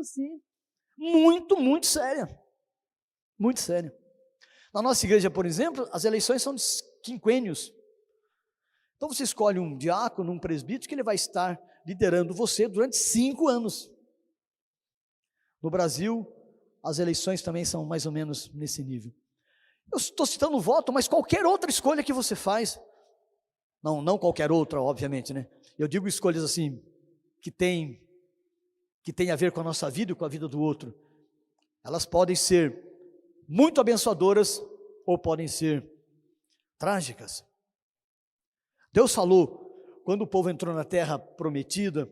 coisa assim, muito, muito séria. Muito séria. Na nossa igreja, por exemplo, as eleições são de quinquênios. Então você escolhe um diácono, um presbítero, que ele vai estar liderando você durante 5 anos. No Brasil, as eleições também são mais ou menos nesse nível. Eu estou citando o voto, mas qualquer outra escolha que você faz, não qualquer outra, obviamente, né? Eu digo escolhas assim, que tem a ver com a nossa vida e com a vida do outro. Elas podem ser muito abençoadoras ou podem ser trágicas. Deus falou, quando o povo entrou na terra prometida,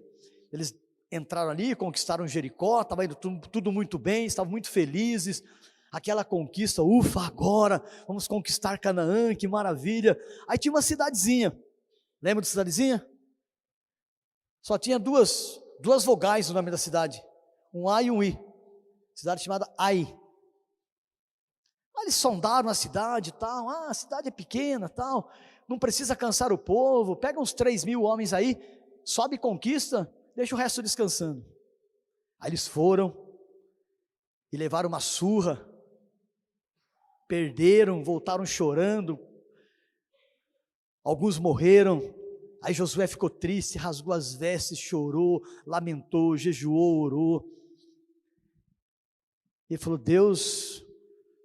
eles entraram ali, conquistaram Jericó, estava indo tudo muito bem, estavam muito felizes, aquela conquista, ufa, agora vamos conquistar Canaã, que maravilha. Aí tinha uma cidadezinha, lembra de cidadezinha? Só tinha duas vogais no nome da cidade, um A e um I, cidade chamada Ai. Aí eles sondaram a cidade e tal, a cidade é pequena tal, não precisa cansar o povo, pega uns 3.000 homens aí, sobe e conquista, deixa o resto descansando. Aí eles foram e levaram uma surra, perderam, voltaram chorando, alguns morreram. Aí Josué ficou triste, rasgou as vestes, chorou, lamentou, jejuou, orou. Ele falou, Deus,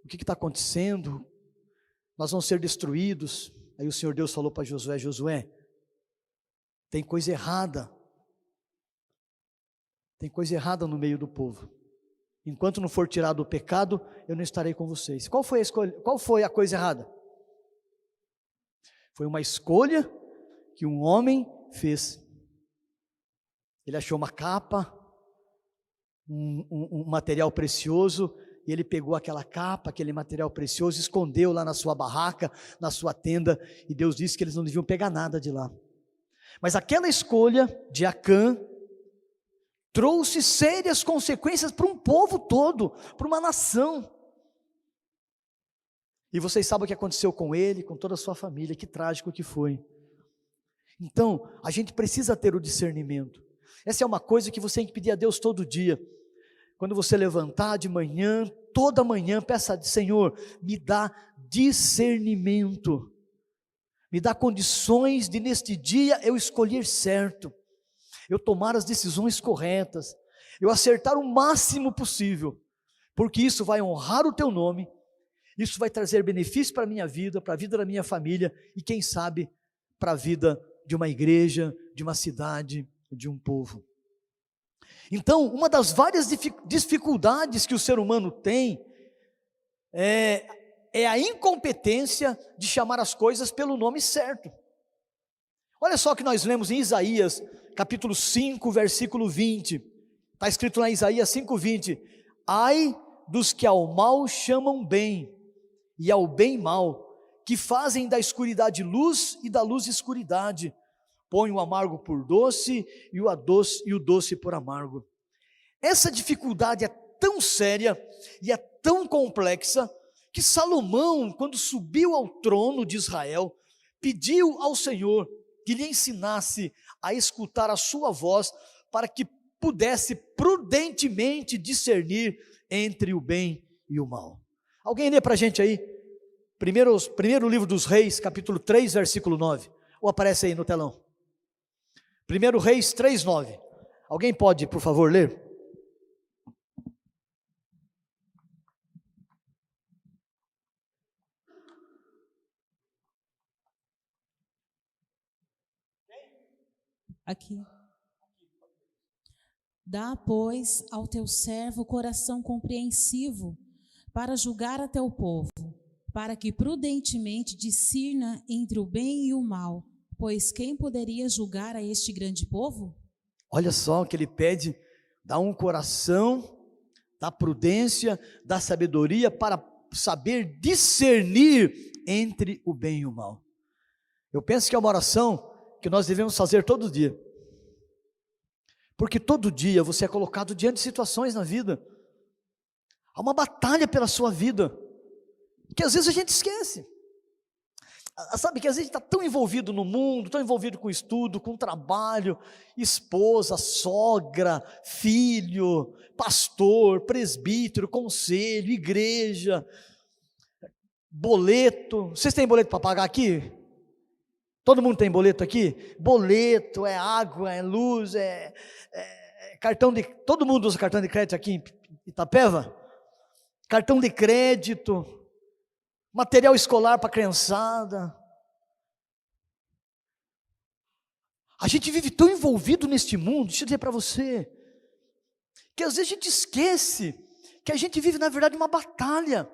o que está acontecendo? Nós vamos ser destruídos. Aí o Senhor Deus falou para Josué, Josué, tem coisa errada no meio do povo. Enquanto não for tirado o pecado, eu não estarei com vocês. Qual foi a coisa errada? Foi uma escolha que um homem fez. Ele achou uma capa, um material precioso, e ele pegou aquela capa, aquele material precioso, escondeu lá na sua barraca, na sua tenda, e Deus disse que eles não deviam pegar nada de lá. Mas aquela escolha de Acã trouxe sérias consequências para um povo todo, para uma nação. E vocês sabem o que aconteceu com ele, com toda a sua família, que trágico que foi. Então, a gente precisa ter o discernimento. Essa é uma coisa que você tem que pedir a Deus todo dia. Quando você levantar de manhã, toda manhã, peça a Senhor, me dá discernimento, me dá condições de neste dia eu escolher certo, eu tomar as decisões corretas, eu acertar o máximo possível, porque isso vai honrar o teu nome, isso vai trazer benefício para a minha vida, para a vida da minha família e quem sabe para a vida de uma igreja, de uma cidade, de um povo. Então, uma das várias dificuldades que o ser humano tem é a incompetência de chamar as coisas pelo nome certo. Olha só o que nós lemos em Isaías, capítulo 5, versículo 20, está escrito lá em Isaías 5:20, ai dos que ao mal chamam bem, e ao bem mal, que fazem da escuridade luz e da luz escuridade, põe o amargo por doce e o doce por amargo. Essa dificuldade é tão séria e é tão complexa, que Salomão, quando subiu ao trono de Israel, pediu ao Senhor que lhe ensinasse a escutar a sua voz, para que pudesse prudentemente discernir entre o bem e o mal. Alguém lê para a gente aí, primeiro livro dos Reis, capítulo 3, versículo 9, ou aparece aí no telão? 1 Reis 3:9, alguém pode, por favor, ler? Aqui. Dá, pois, ao teu servo coração compreensivo, para julgar a teu povo, para que prudentemente discirna entre o bem e o mal, pois quem poderia julgar a este grande povo? Olha só o que ele pede, dá um coração, dá prudência, dá sabedoria para saber discernir entre o bem e o mal. Eu penso que é uma oração que nós devemos fazer todo dia, porque todo dia você é colocado diante de situações na vida, há uma batalha pela sua vida, que às vezes a gente esquece. Sabe que às vezes está tão envolvido no mundo, tão envolvido com estudo, com trabalho, esposa, sogra, filho, pastor, presbítero, conselho, igreja, boleto. Vocês têm boleto para pagar aqui? Todo mundo tem boleto aqui? Boleto, é água, é luz, é cartão de... Todo mundo usa cartão de crédito aqui em Itapeva? Cartão de crédito, material escolar para a criançada. A gente vive tão envolvido neste mundo, deixa eu dizer para você, que às vezes a gente esquece que a gente vive na verdade uma batalha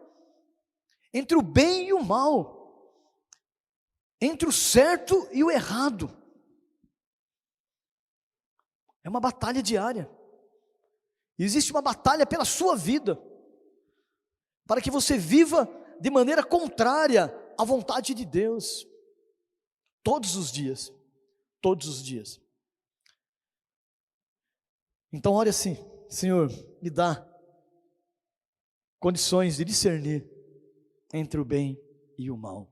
entre o bem e o mal, entre o certo e o errado. É uma batalha diária. Existe uma batalha pela sua vida, para que você viva de maneira contrária à vontade de Deus, todos os dias, todos os dias. Então ore assim: Senhor, me dá condições de discernir entre o bem e o mal.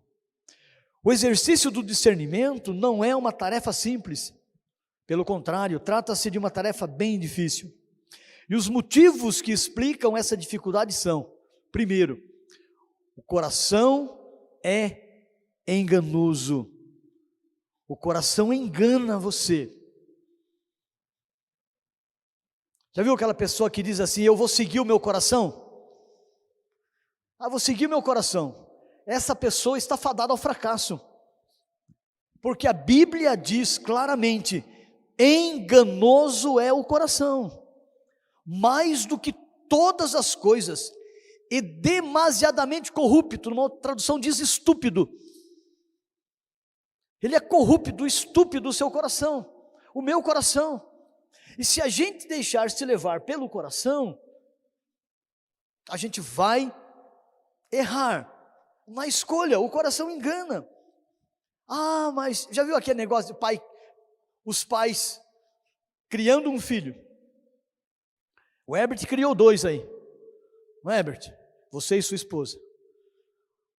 O exercício do discernimento não é uma tarefa simples, pelo contrário, trata-se de uma tarefa bem difícil. E os motivos que explicam essa dificuldade são: primeiro, o coração é enganoso. O coração engana você. Já viu aquela pessoa que diz assim: eu vou seguir o meu coração? Vou seguir o meu coração. Essa pessoa está fadada ao fracasso, porque a Bíblia diz claramente: enganoso é o coração, mais do que todas as coisas, e demasiadamente corrupto. Numa outra tradução diz estúpido. Ele é corrupto, estúpido o seu coração, o meu coração. E se a gente deixar se levar pelo coração, a gente vai errar na escolha. O coração engana. Mas já viu aquele negócio de pai, os pais criando um filho? O Herbert criou 2 aí, não é, Herbert? Você e sua esposa,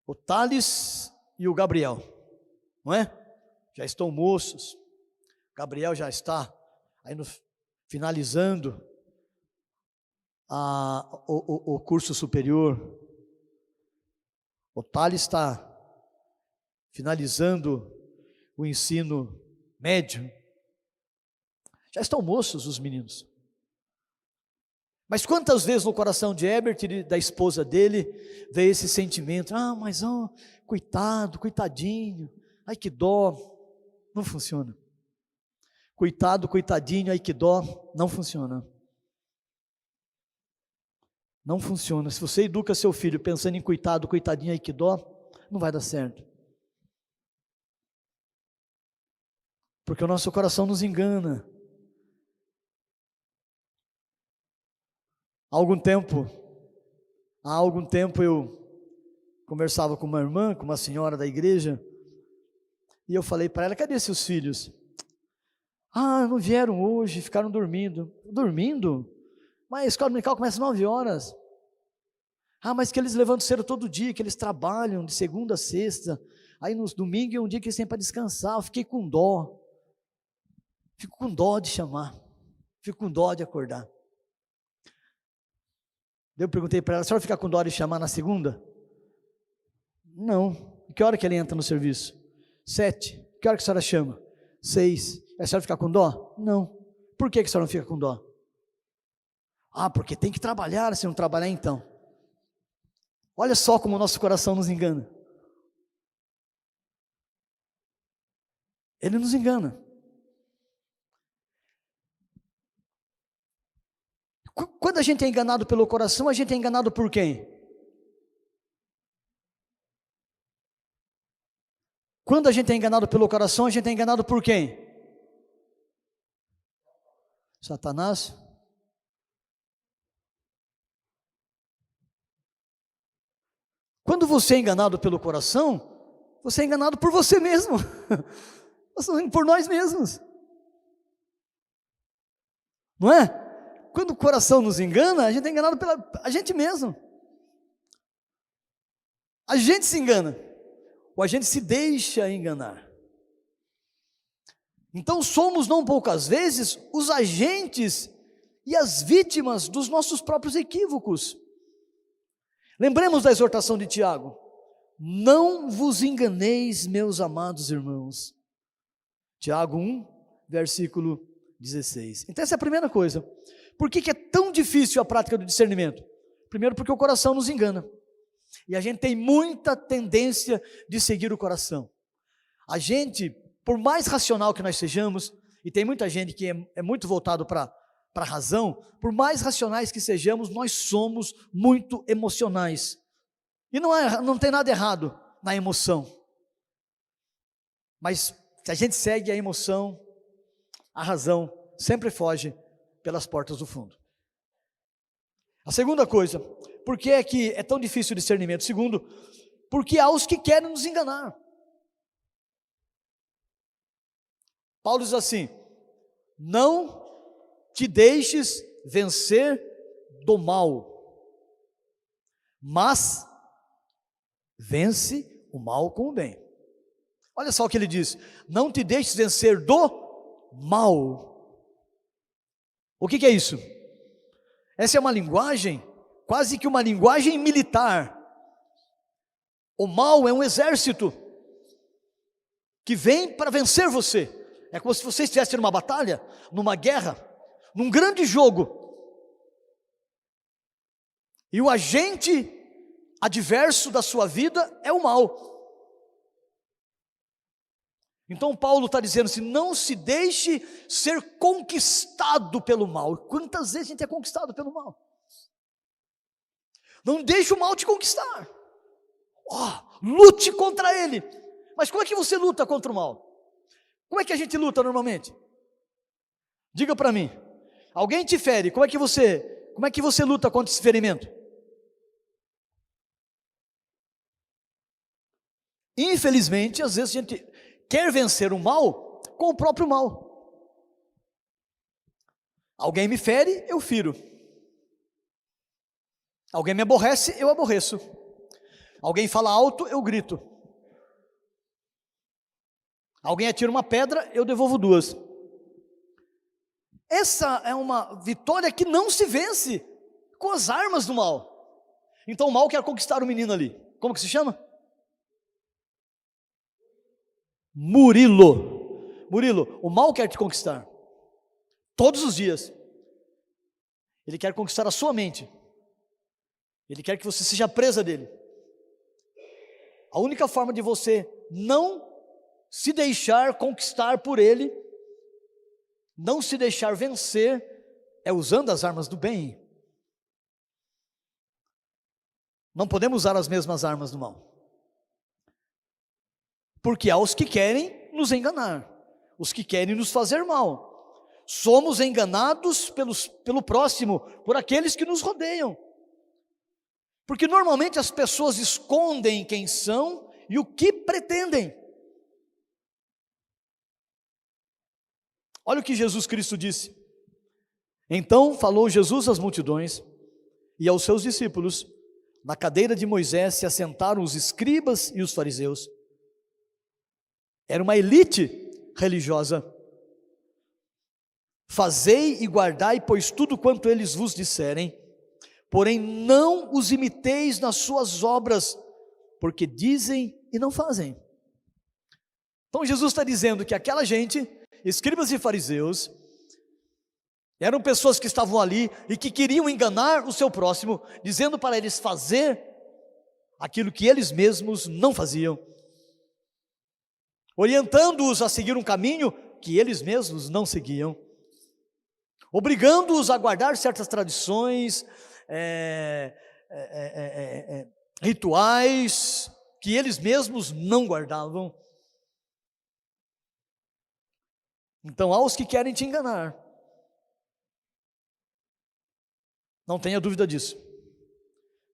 o Thales e o Gabriel, não é? Já estão moços. Gabriel já está aí finalizando o curso superior. O Thales está finalizando o ensino médio. Já estão moços os meninos. Mas quantas vezes no coração de Herbert e da esposa dele veio esse sentimento: mas coitado, coitadinho, ai que dó. Não funciona. Coitado, coitadinho, ai que dó, não funciona. Não funciona. Se você educa seu filho pensando em coitado, coitadinho, ai que dó, não vai dar certo. Porque o nosso coração nos engana. Há algum tempo eu conversava com uma irmã, com uma senhora da igreja, e eu falei para ela: cadê seus filhos? Não vieram hoje, ficaram dormindo. Dormindo? Mas a escola dominical começa às 9 horas. Mas que eles levantam cedo todo dia, que eles trabalham de segunda a sexta, aí nos domingos é um dia que eles têm para descansar. Eu fiquei com dó. Fico com dó de chamar, fico com dó de acordar. Eu perguntei para ela: a senhora fica com dó de chamar na segunda? Não. Que hora que ele entra no serviço? 7. Que hora que a senhora chama? 6. A senhora fica com dó? Não. Por que a senhora não fica com dó? Porque tem que trabalhar. Se não trabalhar, então. Olha só como o nosso coração nos engana. Ele nos engana. Quando a gente é enganado pelo coração, a gente é enganado por quem? Quando a gente é enganado pelo coração, a gente é enganado por quem? Satanás? Quando você é enganado pelo coração, você é enganado por você mesmo, por nós mesmos, não é? Quando o coração nos engana, a gente é enganado pela a gente mesmo. A gente se engana. ou a gente se deixa enganar. Então somos não poucas vezes os agentes e as vítimas dos nossos próprios equívocos. Lembremos da exortação de Tiago: não vos enganeis, meus amados irmãos. Tiago 1, versículo 16. Então essa é a primeira coisa. Por que é tão difícil a prática do discernimento? Primeiro, porque o coração nos engana, e a gente tem muita tendência de seguir o coração. A gente, por mais racional que nós sejamos, e tem muita gente que é muito voltado para a razão, por mais racionais que sejamos, nós somos muito emocionais, e não tem nada errado na emoção, mas se a gente segue a emoção, a razão sempre foge pelas portas do fundo. A segunda coisa, por que é que é tão difícil o discernimento? Segundo, porque há os que querem nos enganar. Paulo diz assim: não te deixes vencer do mal, mas vence o mal com o bem. Olha só o que ele diz: não te deixes vencer do mal. O que é isso? Essa é uma linguagem, quase que uma linguagem militar. O mal é um exército que vem para vencer você. É como se você estivesse numa batalha, numa guerra, num grande jogo, e o agente adverso da sua vida é o mal. Então Paulo está dizendo assim: não se deixe ser conquistado pelo mal. Quantas vezes a gente é conquistado pelo mal? Não deixe o mal te conquistar. Lute contra ele. Mas como é que você luta contra o mal? Como é que a gente luta normalmente? Diga para mim. Alguém te fere, como é que você luta contra esse ferimento? Infelizmente, às vezes a gente quer vencer o mal com o próprio mal. Alguém me fere, eu firo. Alguém me aborrece, eu aborreço. Alguém fala alto, eu grito. Alguém atira uma pedra, eu devolvo duas. Essa é uma vitória que não se vence com as armas do mal. Então o mal quer conquistar o menino ali. Como que se chama? Murilo, o mal quer te conquistar, todos os dias. Ele quer conquistar a sua mente, ele quer que você seja presa dele. A única forma de você não se deixar conquistar por ele, não se deixar vencer, é usando as armas do bem. Não podemos usar as mesmas armas do mal. Porque há os que querem nos enganar, os que querem nos fazer mal. Somos enganados pelo próximo, por aqueles que nos rodeiam. Porque normalmente as pessoas escondem quem são e o que pretendem. Olha o que Jesus Cristo disse. Então falou Jesus às multidões e aos seus discípulos. Na cadeira de Moisés se assentaram os escribas e os fariseus. Era uma elite religiosa. Fazei e guardai, pois tudo quanto eles vos disserem, porém não os imiteis nas suas obras, porque dizem e não fazem. Então Jesus está dizendo que aquela gente, escribas e fariseus, eram pessoas que estavam ali e que queriam enganar o seu próximo, dizendo para eles fazer aquilo que eles mesmos não faziam, orientando-os a seguir um caminho que eles mesmos não seguiam, obrigando-os a guardar certas tradições, rituais que eles mesmos não guardavam. Então há os que querem te enganar, não tenha dúvida disso.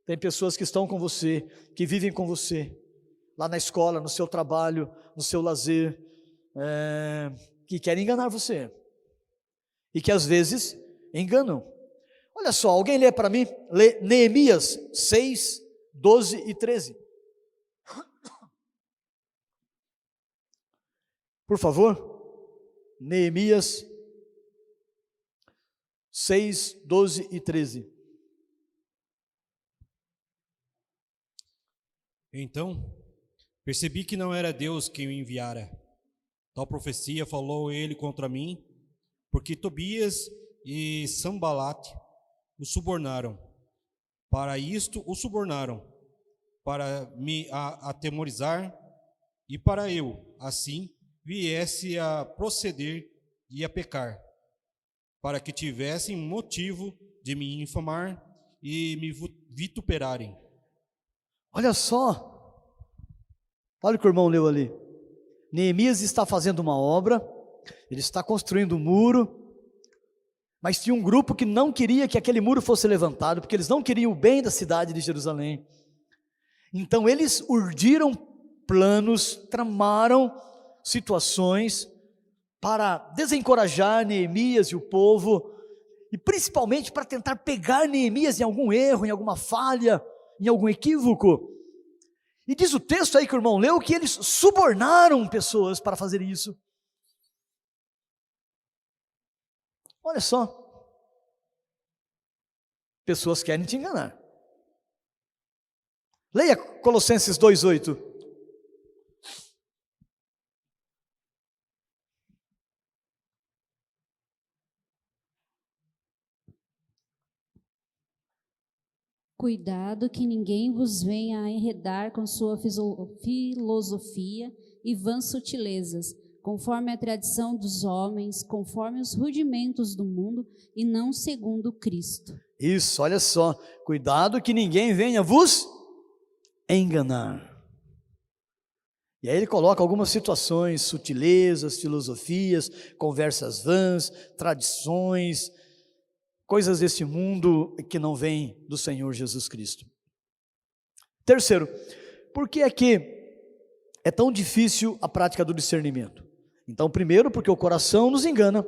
Tem pessoas que estão com você, que vivem com você, lá na escola, no seu trabalho, no seu lazer, que querem enganar você, e que às vezes enganam. Olha só, alguém lê para mim, lê Neemias 6, 12 e 13. Por favor, Neemias 6, 12 e 13. Então, percebi que não era Deus quem o enviara. Tal profecia falou ele contra mim, porque Tobias e Sambalate o subornaram. Para isto o subornaram, para me atemorizar, e para eu, assim, viesse a proceder e a pecar, para que tivessem motivo de me infamar e me vituperarem. Olha só, olha o que o irmão leu ali. Neemias está fazendo uma obra, ele está construindo um muro, mas tinha um grupo que não queria que aquele muro fosse levantado, porque eles não queriam o bem da cidade de Jerusalém. Então eles urdiram planos, tramaram situações para desencorajar Neemias e o povo, e principalmente para tentar pegar Neemias em algum erro, em alguma falha, em algum equívoco. E diz o texto aí que o irmão leu que eles subornaram pessoas para fazer isso. Olha só, pessoas querem te enganar. Leia Colossenses 2:8. Cuidado que ninguém vos venha a enredar com sua filosofia e vãs sutilezas, conforme a tradição dos homens, conforme os rudimentos do mundo e não segundo Cristo. Isso, olha só, cuidado que ninguém venha vos enganar. E aí ele coloca algumas situações, sutilezas, filosofias, conversas vãs, tradições, coisas desse mundo que não vêm do Senhor Jesus Cristo. Terceiro, por que é que é tão difícil a prática do discernimento? Então, primeiro, porque o coração nos engana.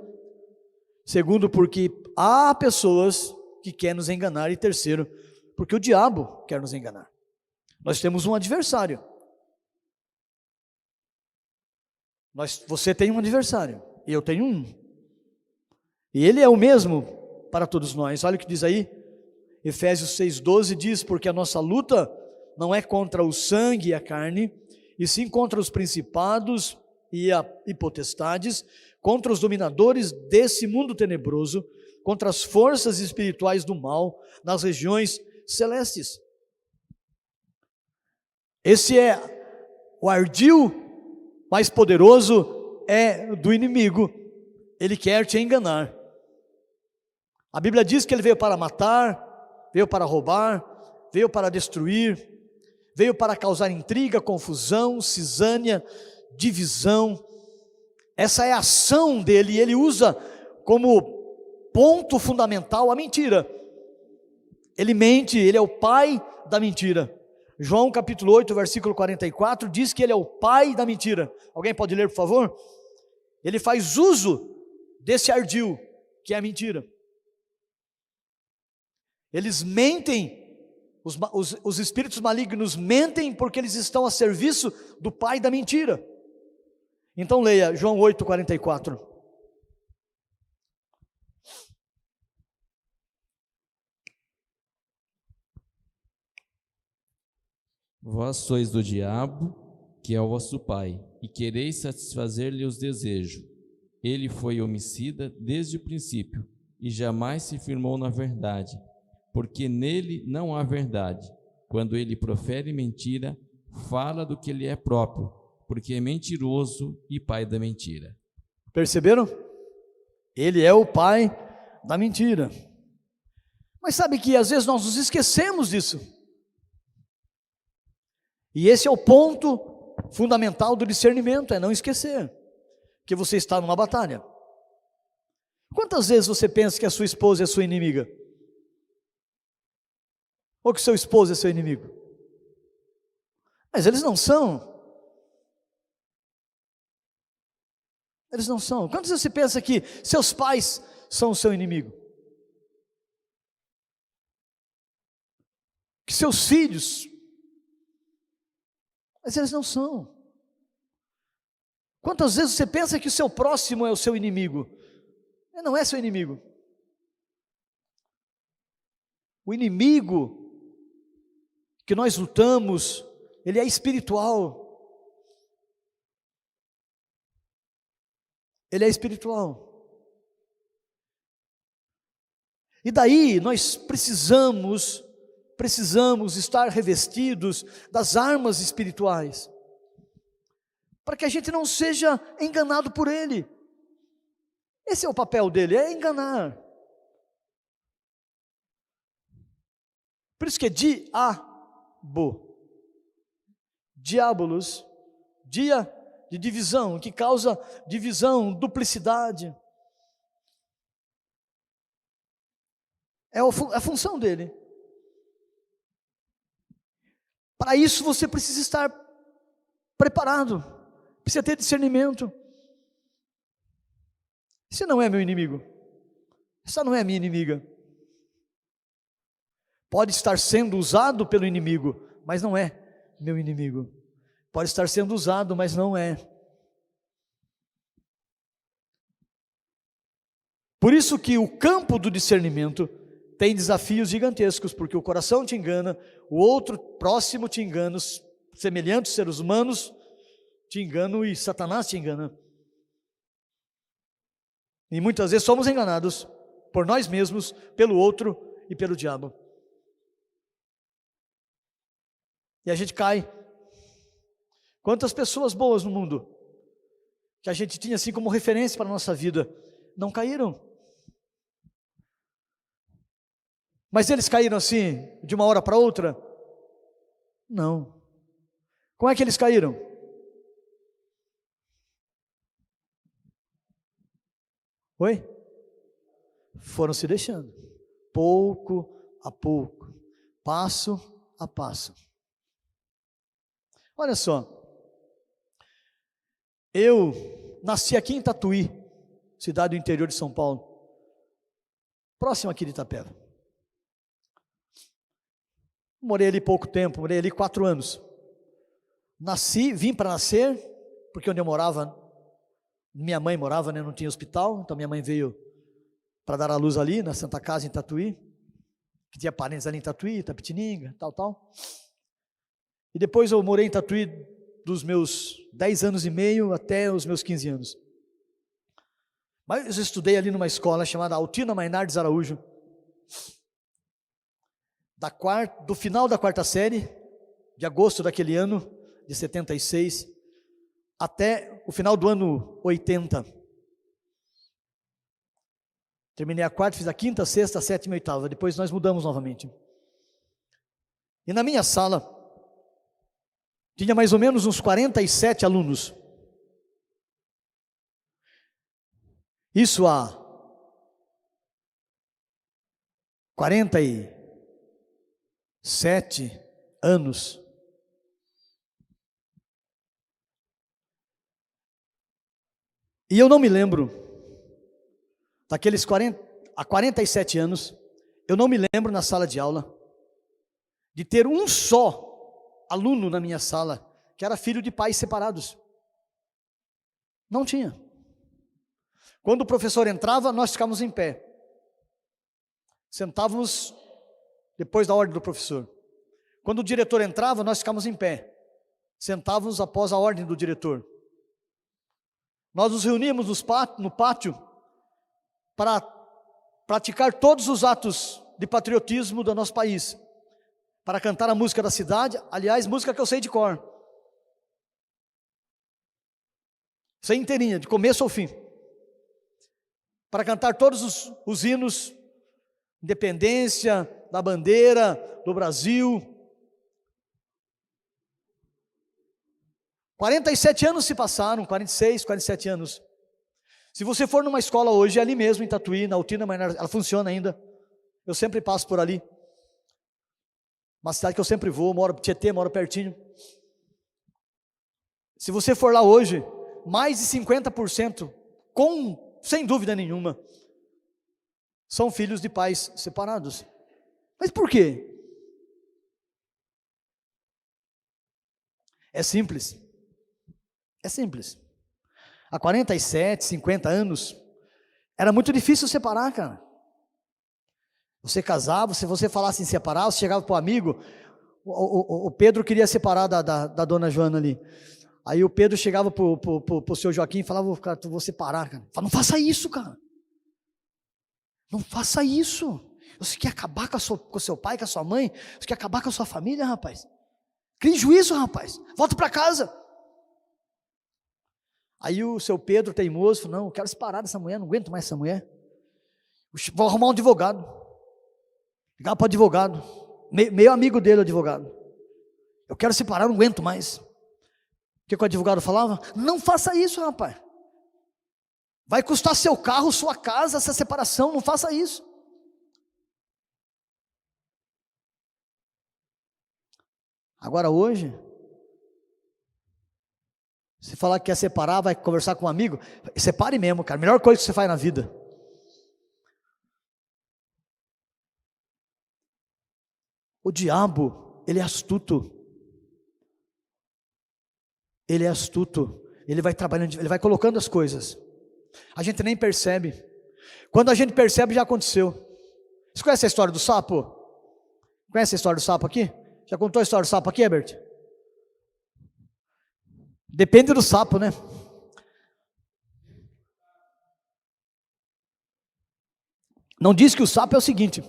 Segundo, porque há pessoas que querem nos enganar. E terceiro, porque o diabo quer nos enganar. Nós temos um adversário. Você tem um adversário, e eu tenho um. E ele é o mesmo para todos nós. Olha o que diz aí, Efésios 6,12 diz, porque a nossa luta não é contra o sangue e a carne, e sim contra os principados e potestades, contra os dominadores desse mundo tenebroso, contra as forças espirituais do mal, nas regiões celestes. Esse é o ardil mais poderoso do inimigo. Ele quer te enganar. A Bíblia diz que ele veio para matar, veio para roubar, veio para destruir, veio para causar intriga, confusão, cisânia, divisão. Essa é a ação dele, e ele usa como ponto fundamental a mentira. Ele mente, ele é o pai da mentira. João capítulo 8, versículo 44, diz que ele é o pai da mentira. Alguém pode ler, por favor? Ele faz uso desse ardil, que é a mentira. Eles mentem, os espíritos malignos mentem porque eles estão a serviço do pai da mentira. Então leia João 8, 44. Vós sois do diabo, que é o vosso pai, e quereis satisfazer-lhe os desejos. Ele foi homicida desde o princípio, e jamais se firmou na verdade, porque nele não há verdade. Quando ele profere mentira, fala do que lhe é próprio, porque é mentiroso e pai da mentira. Perceberam? Ele é o pai da mentira. Mas sabe que às vezes nós nos esquecemos disso. E esse é o ponto fundamental do discernimento, é não esquecer que você está numa batalha. Quantas vezes você pensa que a sua esposa é sua inimiga? Ou que seu esposo é seu inimigo? Mas eles não são. Eles não são. Quantas vezes você pensa que seus pais são o seu inimigo? Que seus filhos... Mas eles não são. Quantas vezes você pensa que o seu próximo é o seu inimigo? Ele não é seu inimigo. O inimigo que nós lutamos, ele é espiritual. Ele é espiritual. E daí nós precisamos estar revestidos das armas espirituais, para que a gente não seja enganado por ele. Esse é o papel dele, é enganar. Por isso que é diabolos, dia de divisão, que causa divisão, duplicidade. É a função dele. Para isso você precisa estar preparado, precisa ter discernimento. Esse não é meu inimigo, essa não é minha inimiga. Pode estar sendo usado pelo inimigo, mas não é meu inimigo. Pode estar sendo usado, mas não é. Por isso que o campo do discernimento tem desafios gigantescos, porque o coração te engana, o outro próximo te engana, os semelhantes seres humanos te enganam e Satanás te engana. E muitas vezes somos enganados por nós mesmos, pelo outro e pelo diabo. E a gente cai. Quantas pessoas boas no mundo, que a gente tinha assim como referência para a nossa vida, não caíram. Mas eles caíram assim, de uma hora para outra? Não. Como é que eles caíram? Oi? Foram se deixando, pouco a pouco, passo a passo. Olha só, eu nasci aqui em Tatuí, cidade do interior de São Paulo, próximo aqui de Itapeva. Morei ali pouco tempo, morei ali 4 anos. Vim para nascer, porque onde eu morava, minha mãe morava, né, não tinha hospital, então minha mãe veio para dar à luz ali, na Santa Casa em Tatuí, que tinha parentes ali em Tatuí, Itapetininga, tal. E depois eu morei em Tatuí dos meus 10 anos e meio até os meus 15 anos. Mas eu estudei ali numa escola chamada Altina Mainardes Araújo, do final da 4ª série, de agosto daquele ano, de 76, até o final do ano 80. Terminei a 4ª, fiz a 5ª, 6ª, 7ª e 8ª, depois nós mudamos novamente. E na minha sala, tinha mais ou menos uns 47 alunos. Isso há 47 anos. E eu não me lembro, há 47 anos, eu não me lembro na sala de aula, de ter um só aluno na minha sala, que era filho de pais separados. Não tinha. Quando o professor entrava, nós ficávamos em pé. Sentávamos depois da ordem do professor. Quando o diretor entrava, nós ficávamos em pé. Sentávamos após a ordem do diretor. Nós nos reuníamos no pátio para praticar todos os atos de patriotismo do nosso país, para cantar a música da cidade, aliás, música que eu sei de cor. Sei inteirinha, de começo ao fim. Para cantar todos os hinos, independência, da bandeira, do Brasil. 47 anos se passaram, 46, 47 anos. Se você for numa escola hoje, é ali mesmo em Tatuí, na Altina Mainardes, ela funciona ainda. Eu sempre passo por ali. Uma cidade que eu sempre vou, moro Tietê, moro pertinho. Se você for lá hoje, mais de 50%, sem dúvida nenhuma, são filhos de pais separados. Mas por quê? É simples. É simples. há 47, 50 anos, era muito difícil separar, cara. Você casava, se você falasse em separar, você chegava para o amigo, o Pedro queria separar da dona Joana ali. Aí o Pedro chegava para o seu Joaquim e falava, cara, eu vou separar, cara. Fala, não faça isso, cara. Não faça isso. Você quer acabar com o seu pai, com a sua mãe? Você quer acabar com a sua família, rapaz? Crie juízo, rapaz. Volta para casa. Aí o seu Pedro teimoso falou, não, eu quero separar dessa mulher, não aguento mais essa mulher. Vou arrumar um advogado. Ligar para o advogado. Meio amigo dele, o advogado. Eu quero separar, não aguento mais. O que o advogado falava? Não faça isso, rapaz. Vai custar seu carro, sua casa, essa separação, não faça isso. Agora hoje, se falar que quer separar, vai conversar com um amigo, separe mesmo, cara, melhor coisa que você faz na vida. O diabo, ele é astuto. Ele é astuto. Ele vai trabalhando, ele vai colocando as coisas. A gente nem percebe. Quando a gente percebe, já aconteceu. Você conhece a história do sapo? Conhece a história do sapo aqui? Já contou a história do sapo aqui, Herbert? Depende do sapo, né? Não diz que o sapo é o seguinte.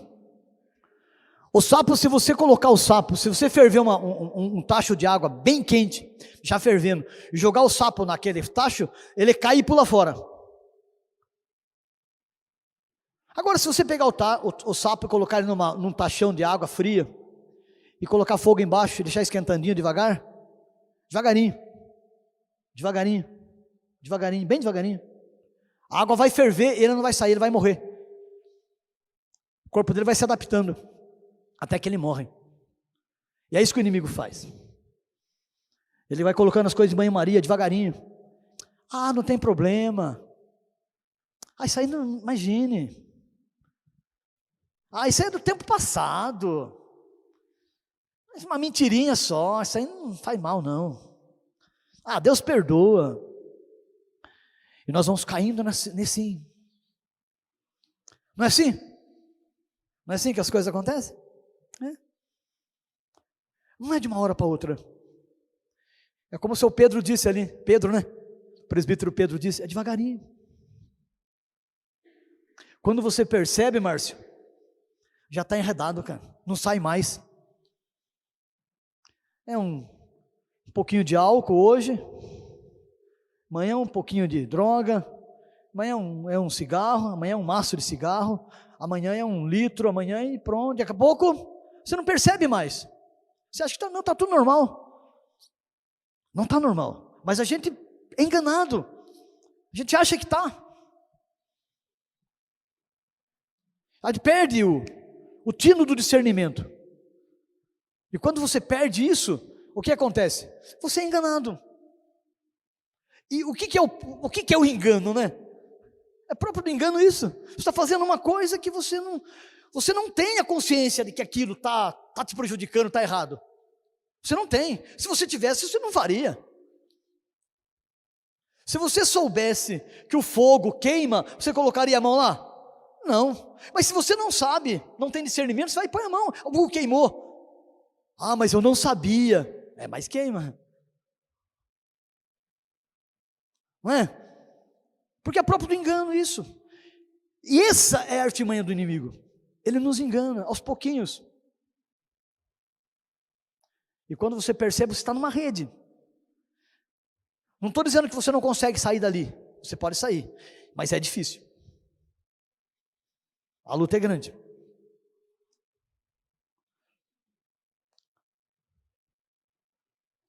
O sapo, se você colocar o sapo, se você ferver um tacho de água bem quente, já fervendo, e jogar o sapo naquele tacho, ele cai e pula fora. Agora, se você pegar o sapo e colocar ele num tachão de água fria, e colocar fogo embaixo e deixar esquentandinho devagar, devagarinho, bem devagarinho, a água vai ferver, ele não vai sair, ele vai morrer. O corpo dele vai se adaptando, até que ele morre. E é isso que o inimigo faz. Ele vai colocando as coisas de banho-maria, devagarinho. Ah, não tem problema. Ah, isso aí não, imagine. Ah, isso aí é do tempo passado. Uma mentirinha só, isso aí não faz mal não. Ah, Deus perdoa. E nós vamos caindo nesse. Não é assim? Não é assim que as coisas acontecem? É. Não é de uma hora para outra. É como o seu Pedro disse ali, Pedro, né? O presbítero Pedro disse, é devagarinho. Quando você percebe, Márcio, já está enredado, cara, não sai mais. É um pouquinho de álcool hoje, amanhã um pouquinho de droga, amanhã é um cigarro, amanhã é um maço de cigarro, amanhã é 1 litro, amanhã e pronto, daqui a pouco você não percebe mais, você acha que está tudo normal, não está normal, mas a gente é enganado, a gente acha que está, a gente perde o tino do discernimento. E quando você perde isso, o que acontece? Você é enganado. E o que é o engano, né? É próprio do engano isso. Você está fazendo uma coisa que você não tem a consciência de que aquilo está te prejudicando, está errado. Você não tem. Se você tivesse, você não faria. Se você soubesse que o fogo queima, você colocaria a mão lá? Não. Mas se você não sabe, não tem discernimento, você vai e põe a mão. O fogo queimou. Ah, mas eu não sabia. Mas queima. Não é? Porque é próprio do engano isso. E essa é a artimanha do inimigo. Ele nos engana aos pouquinhos. E quando você percebe, você está numa rede. Não estou dizendo que você não consegue sair dali. Você pode sair, mas é difícil. A luta é grande.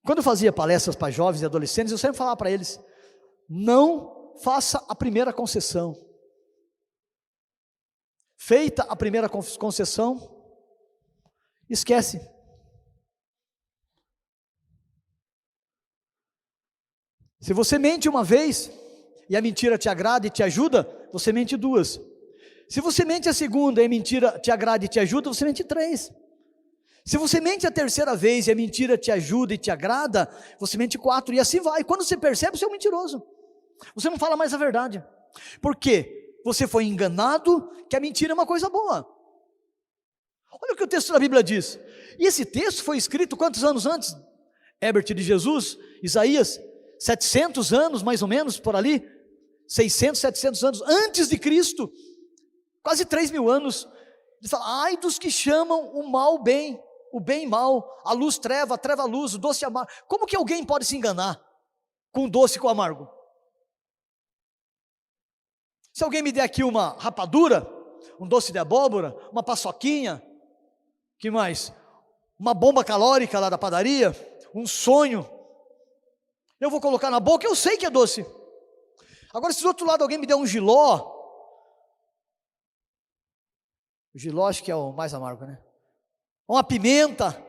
Quando eu fazia palestras para jovens e adolescentes, eu sempre falava para eles, não faça a primeira concessão. Feita a primeira concessão, esquece. Se você mente uma vez, e a mentira te agrada e te ajuda, você mente 2. Se você mente a segunda e a mentira te agrada e te ajuda, você mente 3. Se você mente a terceira vez e a mentira te ajuda e te agrada, você mente 4, e assim vai. Quando você percebe, você é um mentiroso. Você não fala mais a verdade. Por quê? Você foi enganado que a mentira é uma coisa boa. Olha o que o texto da Bíblia diz. E esse texto foi escrito quantos anos antes, Herbert, de Jesus? Isaías, 700 anos mais ou menos, por ali, 600, 700 anos antes de Cristo, quase 3.000 anos. Ele fala, ai dos que chamam o mal bem, o bem mal, a luz treva, a treva luz, o doce amargo. Como que alguém pode se enganar com o doce e com o amargo? Se alguém me der aqui uma rapadura, um doce de abóbora, uma paçoquinha, que mais? Uma bomba calórica lá da padaria, um sonho, eu vou colocar na boca, eu sei que é doce. Agora, se do outro lado alguém me der um jiló, o jiló acho que é o mais amargo, né? Uma pimenta,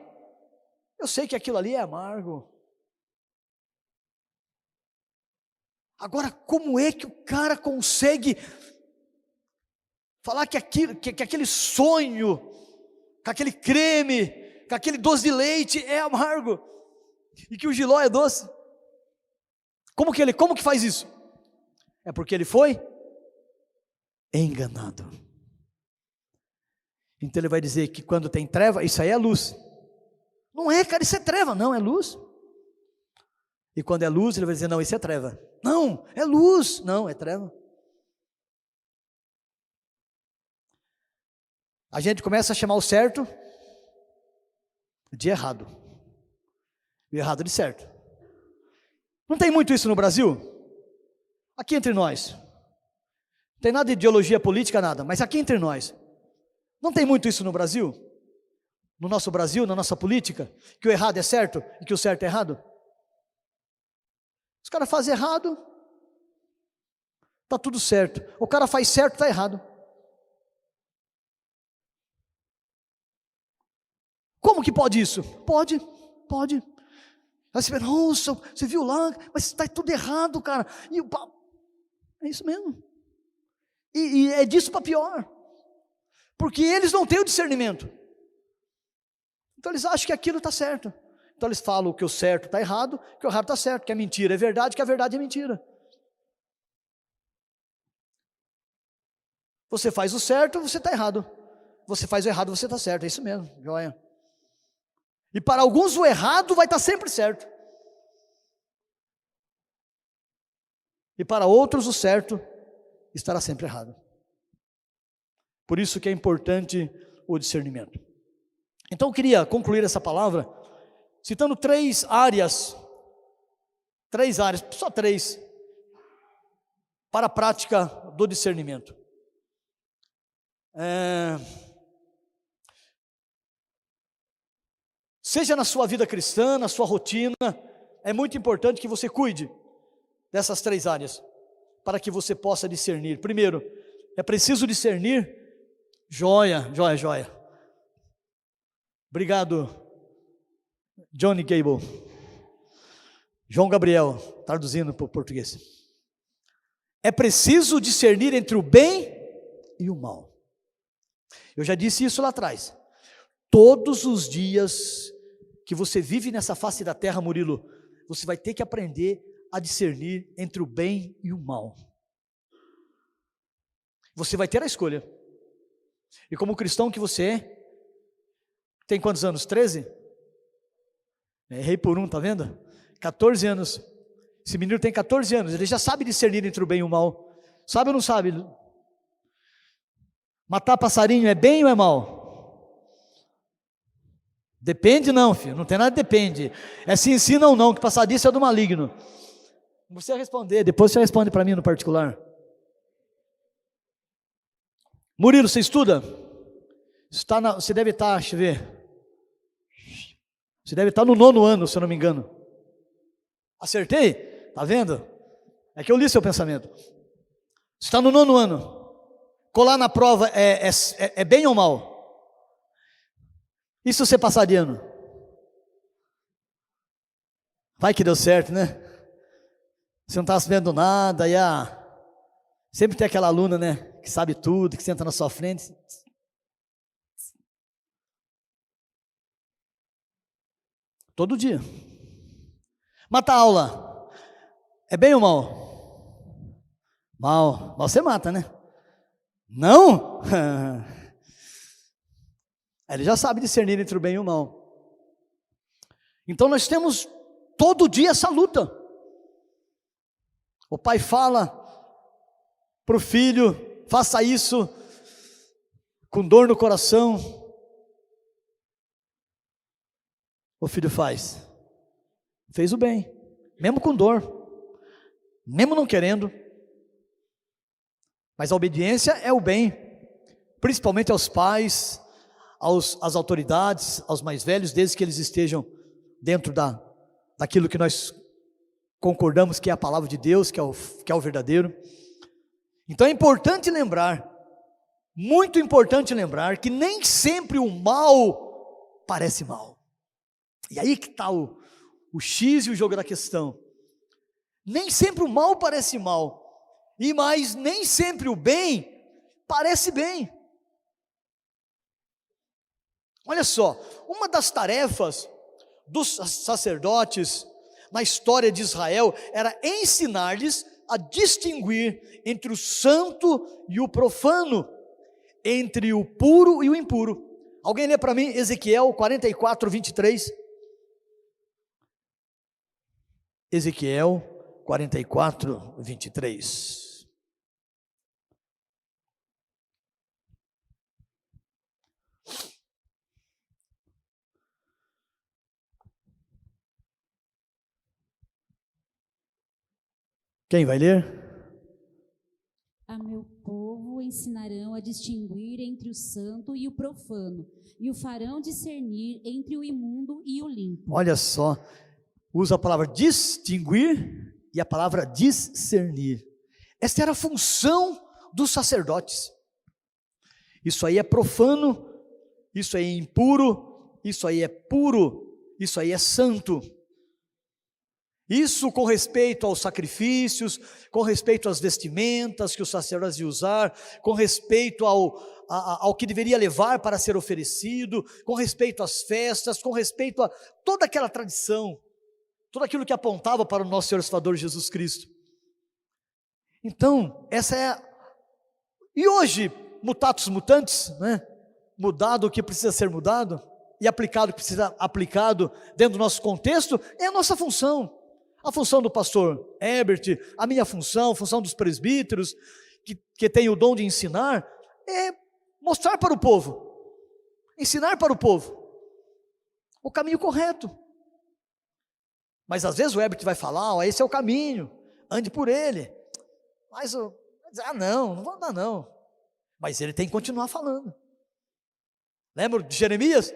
eu sei que aquilo ali é amargo. Agora, como é que o cara consegue falar que aquele sonho, que aquele creme, que aquele doce de leite é amargo e que o jiló é doce? Como que faz isso? É porque ele foi enganado. Então ele vai dizer que quando tem treva, isso aí é luz. Não é, cara, isso é treva, não, é luz. E quando é luz, ele vai dizer, não, isso é treva. Não, é luz, não, é treva. A gente começa a chamar o certo de errado, e o errado de certo. Não tem muito isso no Brasil? Aqui entre nós. Não tem nada de ideologia política, nada, mas aqui entre nós. Não tem muito isso no Brasil? No nosso Brasil, na nossa política, que o errado é certo e que o certo é errado? Os caras fazem errado, está tudo certo. O cara faz certo, está errado. Como que pode isso? Pode. Aí você vê, nossa, você viu lá, mas está tudo errado, cara. É isso mesmo. E é disso para pior. Porque eles não têm o discernimento. Então eles acham que aquilo está certo. Então eles falam que o certo está errado, que o errado está certo, que a mentira é verdade, que a verdade é mentira. Você faz o certo, você está errado. Você faz o errado, você está certo. É isso mesmo, joia. E para alguns o errado vai estar sempre certo. E para outros o certo estará sempre errado. Por isso que é importante o discernimento. Então eu queria concluir essa palavra citando três áreas, só três, para a prática do discernimento. Seja na sua vida cristã, na sua rotina, é muito importante que você cuide dessas três áreas, para que você possa discernir. Primeiro, é preciso discernir, joia. Obrigado, Johnny Gable. João Gabriel, traduzindo para o português. É preciso discernir entre o bem e o mal. Eu já disse isso lá atrás. Todos os dias que você vive nessa face da terra, Murilo, você vai ter que aprender a discernir entre o bem e o mal. Você vai ter a escolha. E como cristão que você é, tem quantos anos? 13? Errei por um, tá vendo? 14 anos. Esse menino tem 14 anos, ele já sabe discernir entre o bem e o mal. Sabe ou não sabe? Matar passarinho é bem ou é mal? Depende não, filho, não tem nada de depende. É se ensina ou não, que passadiço é do maligno. Não precisa responder, depois você responde para mim no particular. Murilo, você estuda? Você deve estar, deixa eu ver. Você deve estar no 9º ano, se eu não me engano. Acertei? Tá vendo? É que eu li seu pensamento. Você está no 9º ano. Colar na prova é bem ou mal? E se você passar de ano? Vai que deu certo, né? Você não está sabendo nada, sempre tem aquela aluna, né? Que sabe tudo, que senta na sua frente. Todo dia. Matar aula. É bem ou mal? Mal você mata, né? Não? Ele já sabe discernir entre o bem e o mal. Então nós temos todo dia essa luta. O pai fala para o filho, faça isso, com dor no coração. O filho fez o bem, mesmo com dor, mesmo não querendo. Mas a obediência é o bem, principalmente aos pais, às autoridades, aos mais velhos, desde que eles estejam dentro daquilo que nós concordamos que é a palavra de Deus, que é o verdadeiro. Então é importante lembrar, muito importante lembrar, que nem sempre o mal parece mal. E aí que está o X e o jogo da questão. Nem sempre o mal parece mal, mas nem sempre o bem parece bem. Olha só, uma das tarefas dos sacerdotes na história de Israel era ensinar-lhes a distinguir entre o santo e o profano, entre o puro e o impuro. Alguém lê para mim Ezequiel 44, 23. Ezequiel 44, 23. Quem vai ler? A meu povo ensinarão a distinguir entre o santo e o profano, e o farão discernir entre o imundo e o limpo. Olha só, usa a palavra distinguir e a palavra discernir. Esta era a função dos sacerdotes. Isso aí é profano, isso aí é impuro, isso aí é puro, isso aí é santo. Isso com respeito aos sacrifícios, com respeito às vestimentas que os sacerdotes iam usar, com respeito ao que deveria levar para ser oferecido, com respeito às festas, com respeito a toda aquela tradição, tudo aquilo que apontava para o nosso Senhor e Salvador Jesus Cristo. Então, essa é e hoje, mutatis mutandis, né? Mudado o que precisa ser mudado, e aplicado o que precisa ser aplicado dentro do nosso contexto, é a nossa função. A função do pastor Herbert, a minha função, a função dos presbíteros, que tem o dom de ensinar, é mostrar para o povo, ensinar para o povo o caminho correto. Mas às vezes o Herbert vai falar, esse é o caminho, ande por ele. Mas não vou andar não. Mas ele tem que continuar falando. Lembra de Jeremias?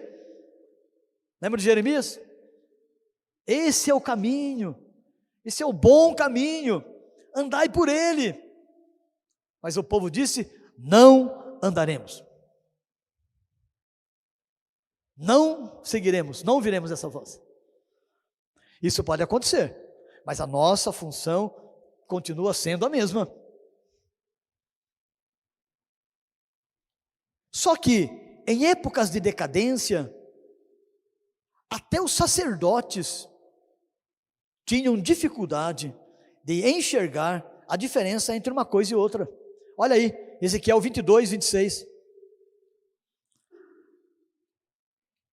Esse é o caminho, esse é o bom caminho, andai por ele. Mas o povo disse, não andaremos. Não seguiremos, não ouviremos essa voz. Isso pode acontecer, mas a nossa função continua sendo a mesma. Só que, em épocas de decadência, até os sacerdotes tinham dificuldade de enxergar a diferença entre uma coisa e outra. Olha aí, Ezequiel 22, 26.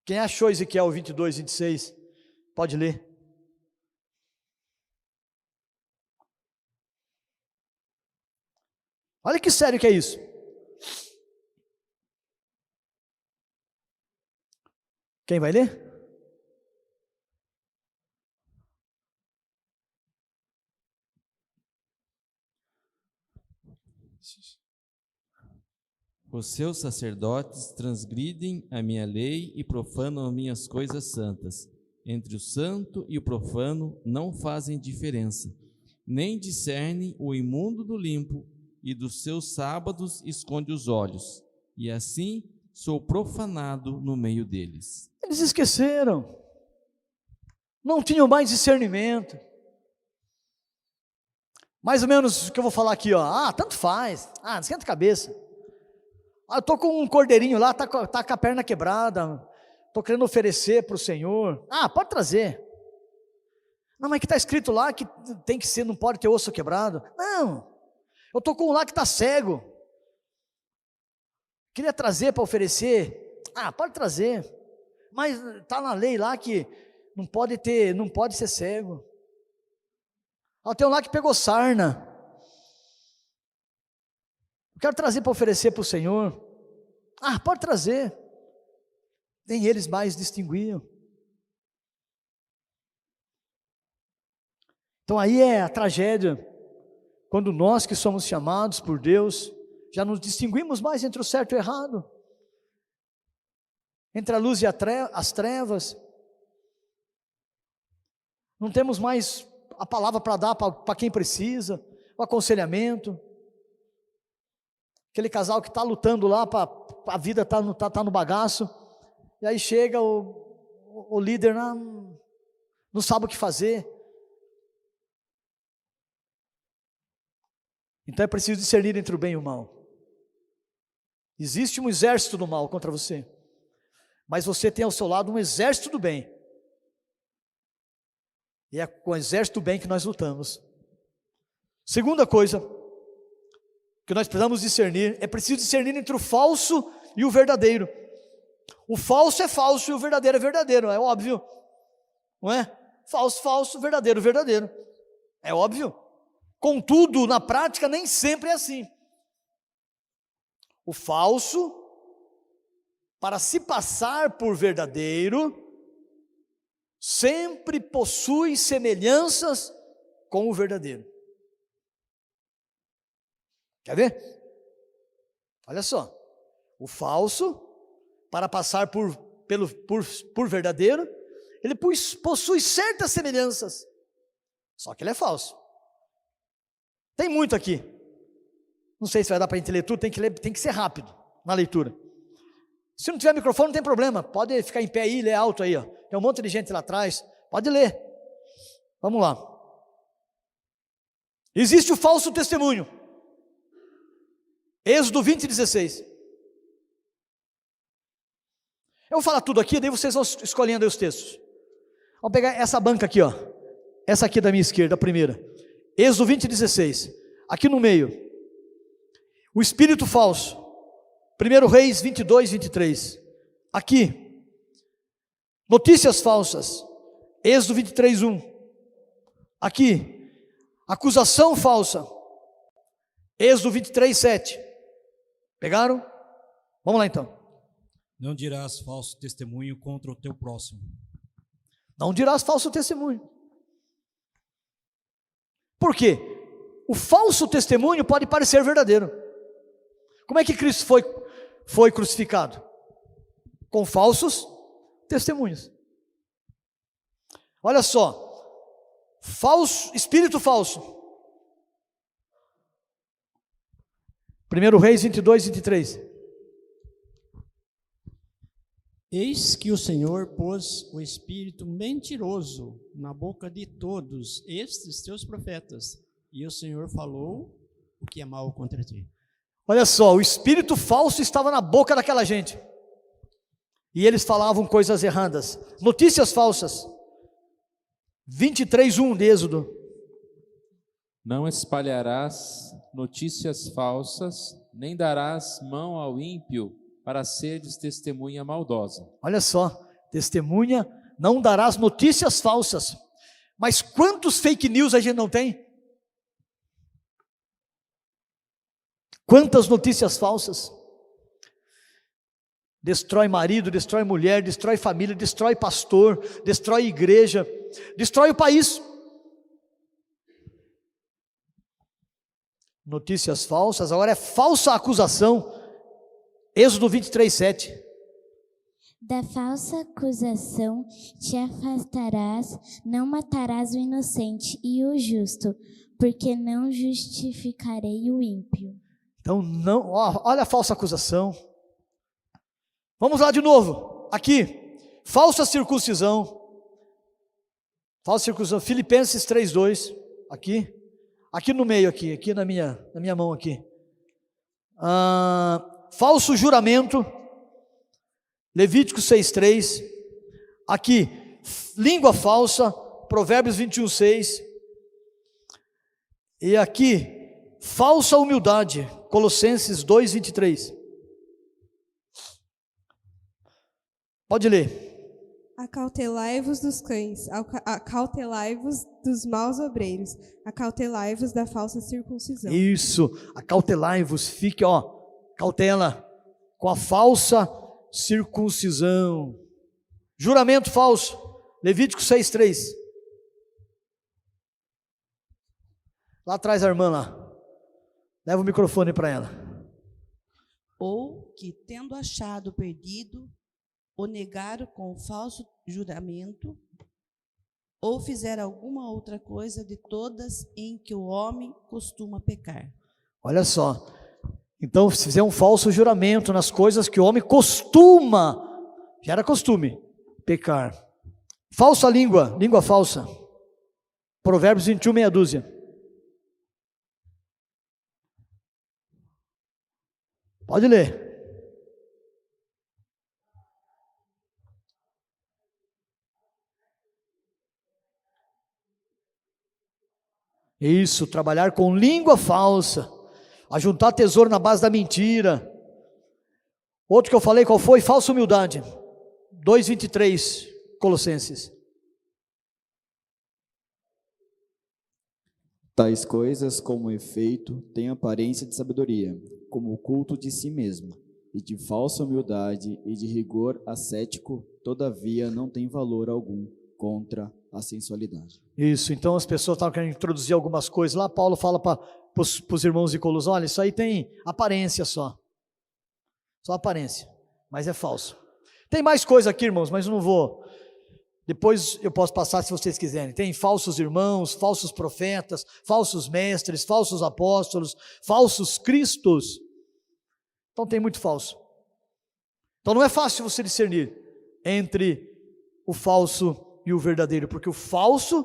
Quem achou Ezequiel 22, 26? Pode ler. Olha que sério que é isso. Quem vai ler? Os seus sacerdotes transgridem a minha lei e profanam as minhas coisas santas. Entre o santo e o profano não fazem diferença, nem discernem o imundo do limpo, e dos seus sábados esconde os olhos, e assim sou profanado no meio deles. Eles esqueceram, não tinham mais discernimento. Mais ou menos o que eu vou falar aqui, ó. Tanto faz, não esquenta a cabeça. Eu estou com um cordeirinho lá, tá com a perna quebrada, estou querendo oferecer para o Senhor. Pode trazer. Não, mas que está escrito lá que tem que ser, não pode ter osso quebrado. Não, Eu estou com um lá que está cego. Queria trazer para oferecer. Pode trazer. Mas está na lei lá que não pode ser cego. Tem um lá que pegou sarna. Eu quero trazer para oferecer para o Senhor. Pode trazer. Nem eles mais distinguiam. Então aí é a tragédia, quando nós que somos chamados por Deus, já nos distinguimos mais entre o certo e o errado, entre a luz e as trevas, não temos mais a palavra para dar para quem precisa, o aconselhamento, aquele casal que está lutando lá, a vida está no bagaço, e aí chega o líder, não sabe o que fazer. Então é preciso discernir entre o bem e o mal. Existe um exército do mal contra você, mas você tem ao seu lado um exército do bem, e é com o exército do bem que nós lutamos. Segunda coisa que nós precisamos discernir, é preciso discernir entre o falso e o verdadeiro. O falso é falso e o verdadeiro é verdadeiro, é óbvio, não é? Falso, falso, verdadeiro, verdadeiro, é óbvio. Contudo, na prática nem sempre é assim. O falso, para se passar por verdadeiro, sempre possui semelhanças com o verdadeiro. Quer ver? Olha só, o falso, para passar por verdadeiro, ele possui certas semelhanças, só que ele é falso. Tem muito aqui, não sei se vai dar para a gente ler tudo, tem que ser rápido na leitura. Se não tiver microfone não tem problema, pode ficar em pé aí e ler alto aí, tem um monte de gente lá atrás, pode ler. Vamos lá. Existe o falso testemunho, Êxodo 20:16. Eu vou falar tudo aqui, daí vocês vão escolhendo aí os textos. Vamos pegar essa banca aqui, essa aqui da minha esquerda, a primeira, Êxodo 20:16, aqui no meio, o espírito falso, 1 Reis 22:23, aqui, notícias falsas, Êxodo 23:1, aqui, acusação falsa, Êxodo 23:7, pegaram? Vamos lá então. Não dirás falso testemunho contra o teu próximo. Não dirás falso testemunho. Por quê? O falso testemunho pode parecer verdadeiro. Como é que Cristo foi crucificado? Com falsos testemunhos. Olha só, espírito falso. 1 Reis 22:23. Eis que o Senhor pôs o espírito mentiroso na boca de todos estes teus profetas, e o Senhor falou o que é mal contra ti. Olha só, o espírito falso estava na boca daquela gente, e eles falavam coisas erradas, notícias falsas. 23:1 de Êxodo. Não espalharás notícias falsas, nem darás mão ao ímpio para seres testemunha maldosa. Olha só, testemunha, não darás notícias falsas. Mas quantos fake news a gente não tem? Quantas notícias falsas? Destrói marido, destrói mulher, destrói família, destrói pastor, destrói igreja, destrói o país. Notícias falsas, agora é falsa acusação. Êxodo 23:7. Da falsa acusação te afastarás, não matarás o inocente e o justo, porque não justificarei o ímpio. Então, não, olha a falsa acusação. Vamos lá de novo, aqui, falsa circuncisão. Falsa circuncisão, Filipenses 3:2, aqui no meio, aqui na minha mão aqui. Falso juramento, Levítico 6:3, aqui, língua falsa, Provérbios 21:6, e aqui, falsa humildade. Colossenses 2:23. Pode ler. Acautelai-vos dos cães, acautelai-vos dos maus obreiros, acautelai-vos da falsa circuncisão. Isso, acautelai-vos, fique, cautela com a falsa circuncisão. Juramento falso, Levítico 6:3. Lá atrás a irmã lá, leva o microfone para ela. Ou que, tendo achado perdido, o negaram com falso juramento, ou fizer alguma outra coisa de todas em que o homem costuma pecar. Olha só, então se fizer um falso juramento nas coisas que o homem costuma, já era costume, pecar. Falsa língua, língua falsa. Provérbios 21, meia dúzia. Pode ler. Isso, trabalhar com língua falsa, ajuntar tesouro na base da mentira. Outro que eu falei, qual foi? Falsa humildade. 2:23, Colossenses. Tais coisas, como efeito, têm aparência de sabedoria, como o culto de si mesmo, e de falsa humildade e de rigor ascético, todavia não tem valor algum contra a sensualidade. Isso, então as pessoas estavam querendo introduzir algumas coisas lá, Paulo fala para os irmãos de Colossos, olha, isso aí tem aparência só aparência, mas é falso. Tem mais coisa aqui, irmãos, mas eu não vou, depois eu posso passar se vocês quiserem. Tem falsos irmãos, falsos profetas, falsos mestres, falsos apóstolos, falsos cristos, então tem muito falso. Então não é fácil você discernir entre o falso e o verdadeiro, porque o falso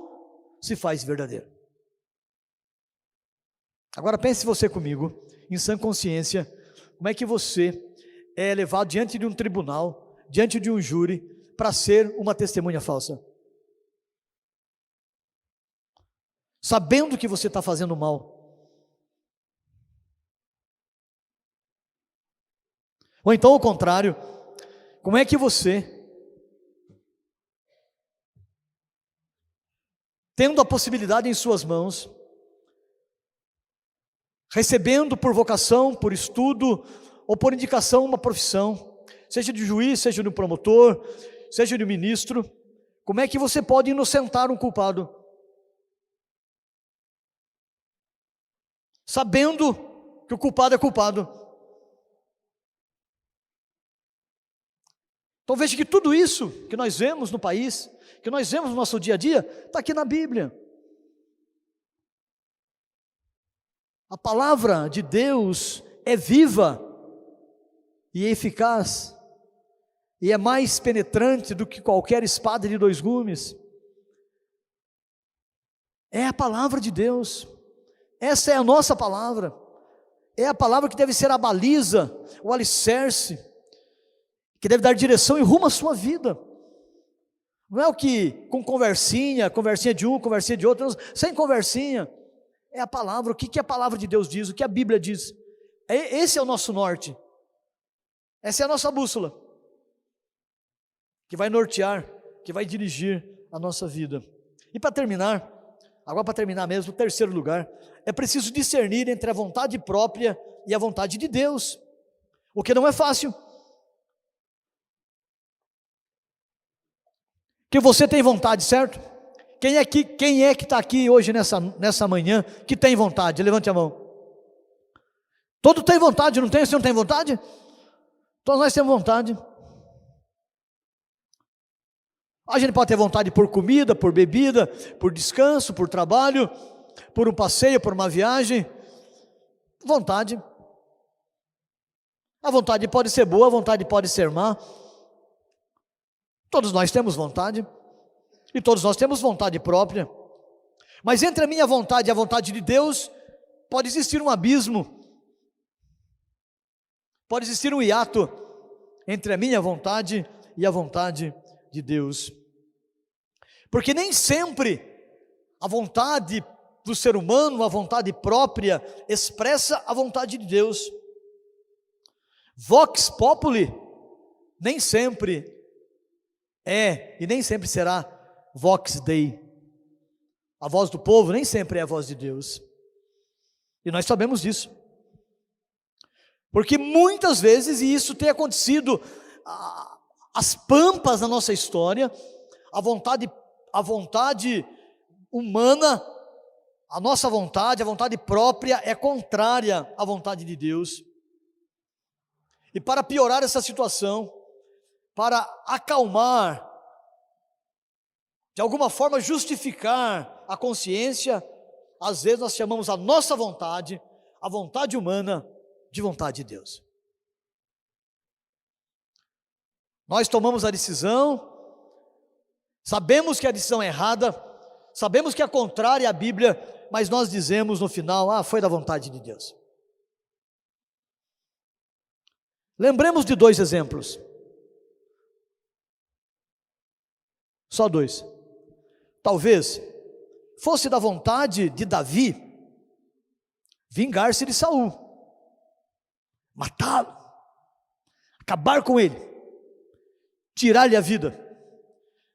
se faz verdadeiro. Agora pense você comigo, em sã consciência, como é que você é levado diante de um tribunal, diante de um júri, para ser uma testemunha falsa? Sabendo que você está fazendo mal. Ou então ao contrário, como é que você, tendo a possibilidade em suas mãos, recebendo por vocação, por estudo, ou por indicação uma profissão, seja de juiz, seja de um promotor, seja de um ministro, como é que você pode inocentar um culpado? Sabendo que o culpado é culpado. Então veja que tudo isso que nós vemos no país, que nós vemos no nosso dia a dia, está aqui na Bíblia. A palavra de Deus é viva e eficaz, e é mais penetrante do que qualquer espada de dois gumes. É a palavra de Deus, essa é a nossa palavra, é a palavra que deve ser a baliza, o alicerce, que deve dar direção e rumo à sua vida. Não é o que com conversinha de um, conversinha de outro, sem conversinha, é a palavra, o que a palavra de Deus diz, o que a Bíblia diz. Esse é o nosso norte, essa é a nossa bússola, que vai nortear, que vai dirigir a nossa vida. E para terminar, agora para terminar mesmo, o terceiro lugar, é preciso discernir entre a vontade própria e a vontade de Deus, o que não é fácil. Que você tem vontade, certo? Quem é que está aqui hoje nessa manhã que tem vontade? Levante a mão. Todo tem vontade, não tem? Você não tem vontade? Todos nós temos vontade. A gente pode ter vontade por comida, por bebida, por descanso, por trabalho, por um passeio, por uma viagem. Vontade. A vontade pode ser boa, a vontade pode ser má. Todos nós temos vontade, e todos nós temos vontade própria, mas entre a minha vontade e a vontade de Deus, pode existir um abismo, pode existir um hiato, entre a minha vontade e a vontade de Deus, porque nem sempre a vontade do ser humano, a vontade própria, expressa a vontade de Deus. Vox populi nem sempre é e nem sempre será vox Dei. A voz do povo nem sempre é a voz de Deus. E nós sabemos disso. Porque muitas vezes, e isso tem acontecido, as pampas da nossa história, a vontade humana, a nossa vontade, a vontade própria é contrária à vontade de Deus. E para piorar essa situação, para acalmar, de alguma forma justificar a consciência, às vezes nós chamamos a nossa vontade, a vontade humana, de vontade de Deus. Nós tomamos a decisão, sabemos que a decisão é errada, sabemos que é contrária à Bíblia, mas nós dizemos no final, foi da vontade de Deus. Lembremos de 2 exemplos. Só 2. Talvez fosse da vontade de Davi vingar-se de Saul, matá-lo, acabar com ele, tirar-lhe a vida.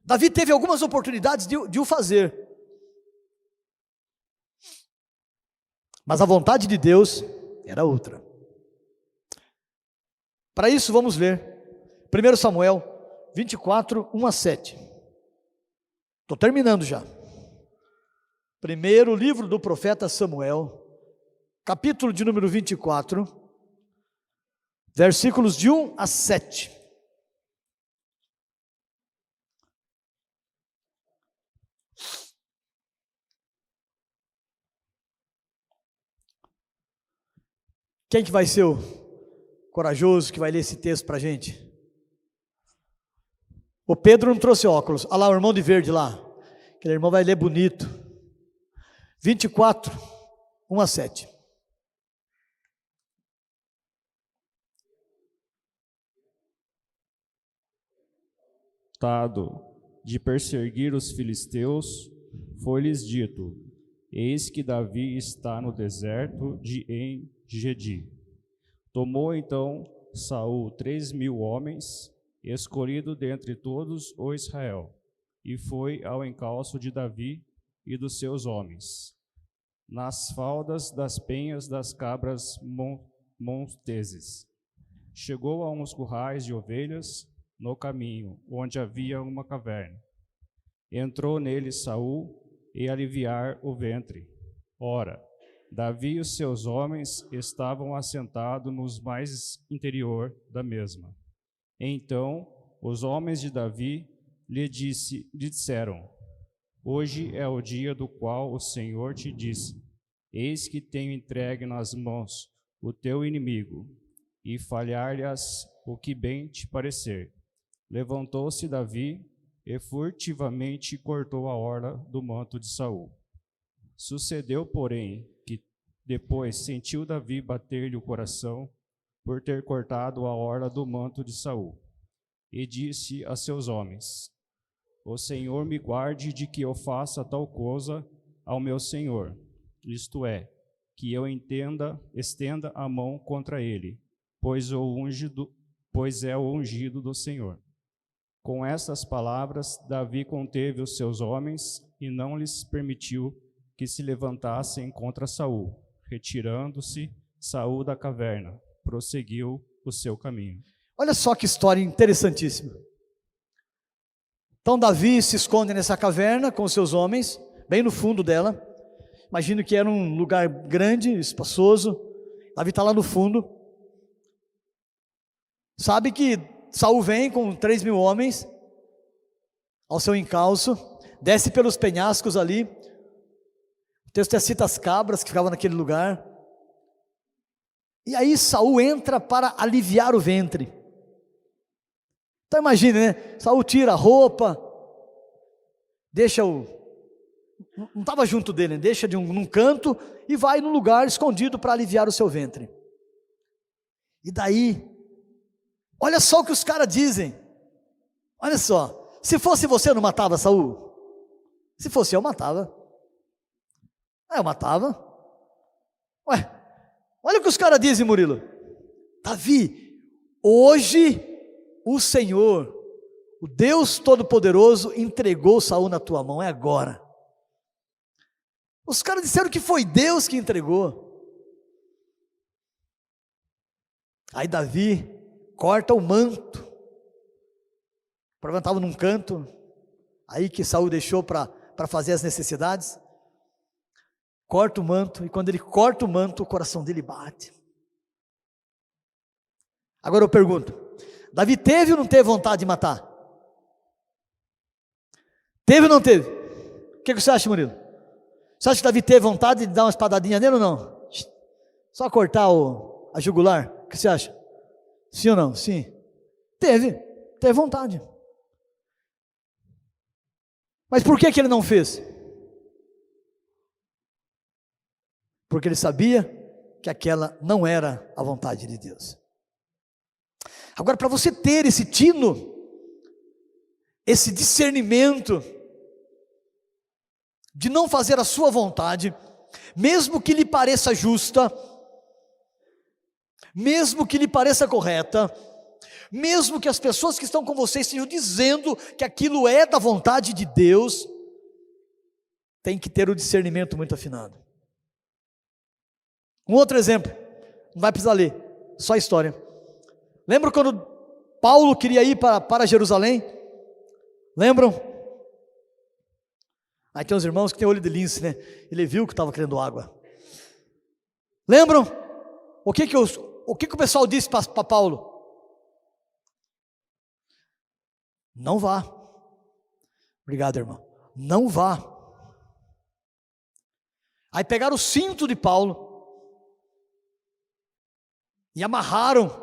Davi teve algumas oportunidades de o fazer, mas a vontade de Deus era outra. Para isso vamos ler 1 Samuel 24, 1-7. Estou terminando já. Primeiro livro do profeta Samuel, capítulo de número 24, versículos de 1-7. Quem que vai ser o corajoso que vai ler esse texto para a gente? O Pedro não trouxe óculos. Olha lá o irmão de verde lá. Aquele irmão vai ler bonito. 24, 1-7. De perseguir os filisteus, foi-lhes dito: eis que Davi está no deserto de En-Gedi. Tomou então Saul 3.000 homens, escolhido dentre todos o Israel, e foi ao encalço de Davi e dos seus homens, nas faldas das penhas das cabras monteses. Chegou a uns currais de ovelhas no caminho, onde havia uma caverna. Entrou nele Saul e aliviar o ventre. Ora, Davi e os seus homens estavam assentados nos mais interior da mesma. Então os homens de Davi lhe disseram: hoje é o dia do qual o Senhor te disse: eis que tenho entregue nas mãos o teu inimigo, e falhar-lhes o que bem te parecer. Levantou-se Davi e furtivamente cortou a orla do manto de Saul. Sucedeu, porém, que depois sentiu Davi bater-lhe o coração por ter cortado a orla do manto de Saul, e disse a seus homens: o Senhor me guarde de que eu faça tal coisa ao meu senhor, isto é, que eu estenda a mão contra ele, pois é o ungido do Senhor. Com estas palavras, Davi conteve os seus homens e não lhes permitiu que se levantassem contra Saul. Retirando-se Saul da caverna, prosseguiu o seu caminho. Olha só que história interessantíssima. Então Davi se esconde nessa caverna com os seus homens, bem no fundo dela. Imagino que era um lugar grande, espaçoso. Davi está lá no fundo. Sabe que Saul vem com 3.000 homens ao seu encalço, desce pelos penhascos ali. O texto cita as cabras que ficavam naquele lugar. E aí Saul entra para aliviar o ventre. Então imagine, né? Saul tira a roupa, deixa não estava junto dele, né? Deixa num canto e vai num lugar escondido para aliviar o seu ventre. E daí, olha só o que os caras dizem. Olha só, se fosse você, não matava Saul? Se fosse eu, matava. Eu matava. Ué, olha o que os caras dizem, Murilo. Davi, hoje o Senhor, o Deus Todo-Poderoso, entregou Saul na tua mão, é agora. Os caras disseram que foi Deus que entregou. Aí Davi corta o manto, levantava num canto, aí que Saul deixou para fazer as necessidades, corta o manto, e quando ele corta o manto, o coração dele bate. Agora eu pergunto, Davi teve ou não teve vontade de matar? Teve ou não teve? O que você acha, Murilo? Você acha que Davi teve vontade de dar uma espadadinha nele ou não? Só cortar a jugular? O que você acha? Sim ou não? Sim. Teve vontade. Mas por que ele não fez? Porque ele sabia que aquela não era a vontade de Deus. Agora, para você ter esse tino, esse discernimento de não fazer a sua vontade, mesmo que lhe pareça justa, mesmo que lhe pareça correta, mesmo que as pessoas que estão com você estejam dizendo que aquilo é da vontade de Deus, tem que ter o discernimento muito afinado. Um outro exemplo, não vai precisar ler, só a história. Lembra quando Paulo queria ir para Jerusalém? Lembram? Aí tem uns irmãos que tem olho de lince, né? Ele viu que estava querendo água. Lembram? O que o pessoal disse para Paulo? Não vá. Obrigado, irmão. Não vá. Aí pegaram o cinto de Paulo e amarraram.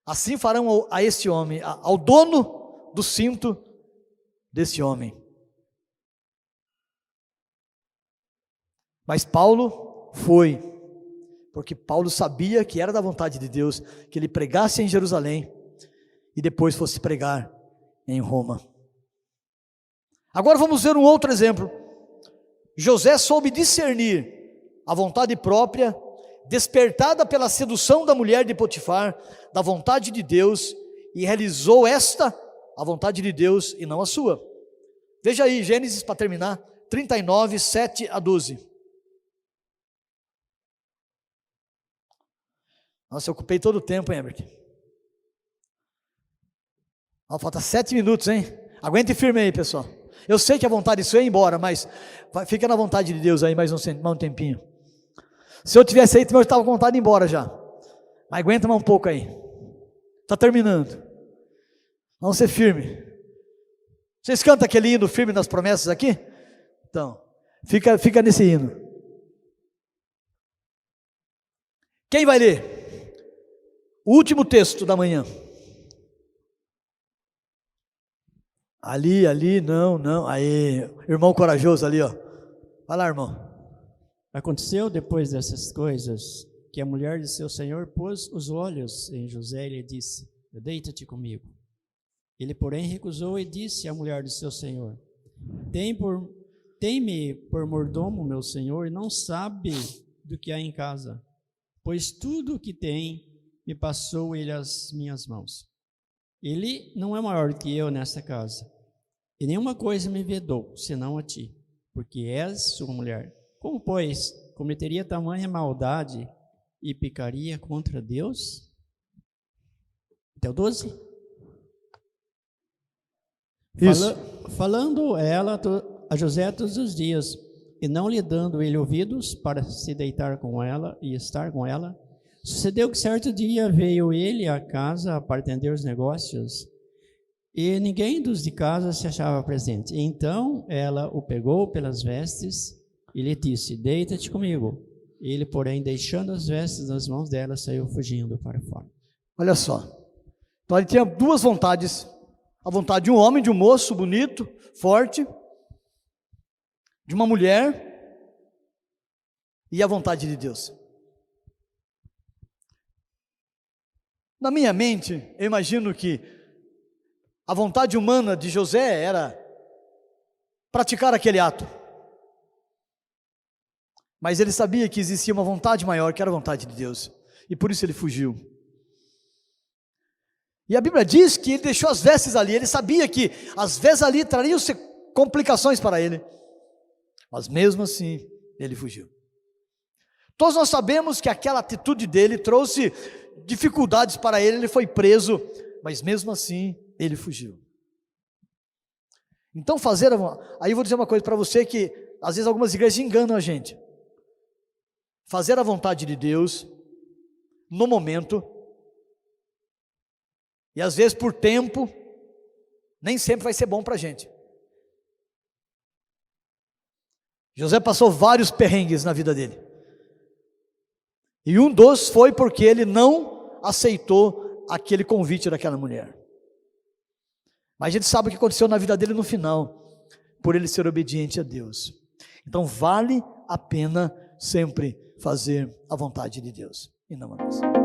Assim farão a esse homem, ao dono do cinto desse homem. Mas Paulo foi, porque Paulo sabia que era da vontade de Deus que ele pregasse em Jerusalém e depois fosse pregar em Roma. Agora vamos ver um outro exemplo. José soube discernir a vontade própria, despertada pela sedução da mulher de Potifar, da vontade de Deus, e realizou a vontade de Deus e não a sua. Veja aí, Gênesis, para terminar, 39, 7 a 12. Nossa, eu ocupei todo o tempo, hein, Herbert? Falta 7 minutos, hein? Aguente firme aí, pessoal. Eu sei que a vontade de Deus é ir embora, mas fica na vontade de Deus aí mais um tempinho. Se eu tivesse aí, eu estava com vontade de ir embora já. Mas aguenta mais um pouco aí. Está terminando. Vamos ser firme. Vocês cantam aquele hino firme nas promessas aqui? Então, fica nesse hino. Quem vai ler? O último texto da manhã. Ali, não. Aí, irmão corajoso ali, ó. Vai lá, irmão. Aconteceu depois dessas coisas que a mulher de seu senhor pôs os olhos em José e lhe disse: deita-te comigo. Ele, porém, recusou e disse à mulher de seu senhor: tem-me por mordomo, meu senhor, e não sabe do que há em casa, pois tudo o que tem me passou ele às minhas mãos. Ele não é maior que eu nesta casa, e nenhuma coisa me vedou, senão a ti, porque és sua mulher. Como, pois, cometeria tamanha maldade e picaria contra Deus? Até o 12. Isso. Falando ela a José todos os dias, e não lhe dando ele ouvidos para se deitar com ela e estar com ela, sucedeu que certo dia veio ele à casa para atender os negócios, e ninguém dos de casa se achava presente. Então ela o pegou pelas vestes e lhe disse: deita-te comigo. Ele, porém, deixando as vestes nas mãos dela, saiu fugindo para fora. Olha só. Então ele tinha duas vontades. A vontade de um homem, de um moço bonito, forte, de uma mulher, e a vontade de Deus. Na minha mente, eu imagino que a vontade humana de José era praticar aquele ato. Mas ele sabia que existia uma vontade maior, que era a vontade de Deus, e por isso ele fugiu. E a Bíblia diz que ele deixou as vestes ali, ele sabia que as vestes ali trariam complicações para ele, mas mesmo assim, ele fugiu. Todos nós sabemos que aquela atitude dele trouxe dificuldades para ele, ele foi preso, mas mesmo assim, ele fugiu. Então aí eu vou dizer uma coisa para você que, às vezes algumas igrejas enganam a gente. Fazer a vontade de Deus, no momento, e às vezes por tempo, nem sempre vai ser bom para a gente. José passou vários perrengues na vida dele. E um dos foi porque ele não aceitou aquele convite daquela mulher. Mas a gente sabe o que aconteceu na vida dele no final, por ele ser obediente a Deus. Então vale a pena sempre fazer a vontade de Deus, e não a nossa.